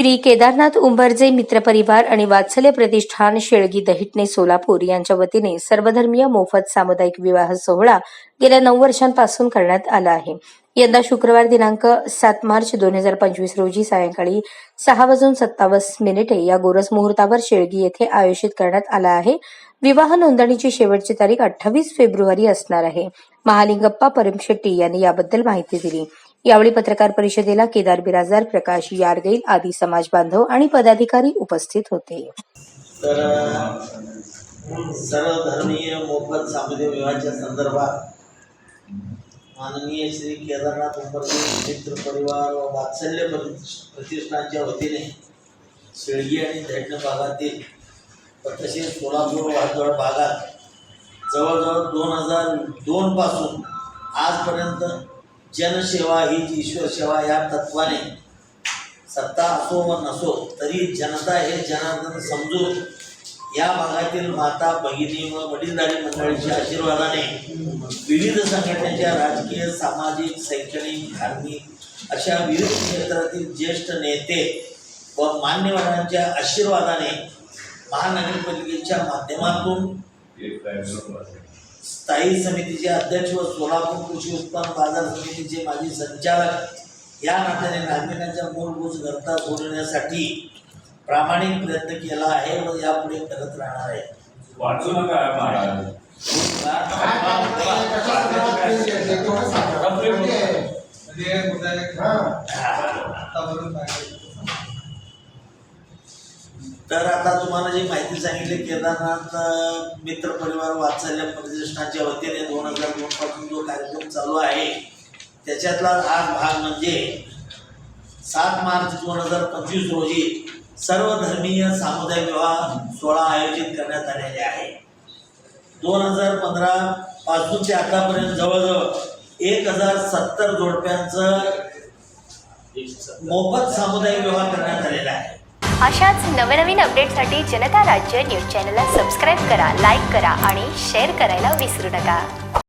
श्री केदारनाथ उंबरजे मित्रपरिवार आणि वात्सल्य प्रतिष्ठान शेळगी दहिटणे सोलापूर यांच्या वतीने सर्वधर्मीय मोफत सामुदायिक विवाह सोहळा गेल्या 9 वर्षांपासून करण्यात आला आहे। यंदा शुक्रवार दिनांक 7 मार्च 2025 रोजी सायंकाळी 6:57 या गोरस मुहूर्तावर शेळगी येथे आयोजित करण्यात आला आहे। विवाह नोंदणीची शेवटची तारीख 28 फेब्रुवारी असणार आहे। महालिंगप्पा परमशेट्टी यांनी याबद्दल माहिती दिली। यावेळी पत्रकार परिषदेला केदार बिराजदार, प्रकाश यारगैल आदी समाज बांधव आणि पदाधिकारी उपस्थित होते। तर सर्वधर्मीय मोफत सामुदायिक विवाहाच्या संदर्भात माननीय श्री केदारनाथ उंबरजे मित्र परिवार व वात्सल्य प्रतिष्ठानच्या वतीने शेळगी आणि दहिटणे भागातील तसेच सोलापूर वाहतूक भागात जवळजवळ 2002 पासून आजपर्यंत जनसेवा ही ईश्वर सेवा या तत्वाने सत्ता असो व नसो तरी जनता हे जनार्दन समजून या भागातील माता भगिनी व वडीलधारी मंडळीच्या आशीर्वादाने विविध संघटनेच्या राजकीय, सामाजिक, शैक्षणिक, धार्मिक अशा विविध क्षेत्रातील ज्येष्ठ नेते व मान्यवरांच्या आशीर्वादाने महानगरपालिकेच्या माध्यमातून स्थायी समितीचे अध्यक्ष व सोलापूर कृषी उत्पन्न बाजार समितीचे माजी संचालक या नात्याने नागरिकांच्या मूलभूत गरजा सोडवण्यासाठी प्रामाणिक प्रयत्न केला आहे व यापुढे करत राहणार आहे। वाचू नका तर आता तुम्हाला जी माहिती सांगितली, केदारनाथ मित्र परिवार वात्सल्य प्रतिष्ठानच्या वतीने 2002 पासून जो कार्यक्रम चालू आहे त्याच्यातला आज भाग म्हणजे 7 मार्च 2025 रोजी सर्वधर्मीय सामुदायिक विवाह सोहळा आयोजित करण्यात आलेले आहे। 2015 पासून ते आतापर्यंत जवळजवळ 1070 जोडप्यांचं मोफत सामुदायिक विवाह करण्यात आलेला आहे। अशाच नवनवीन अपडेटसाठी जनता राज्य न्यूज चॅनलला सबस्क्राईब करा, लाईक करा आणि शेअर करायला विसरू नका।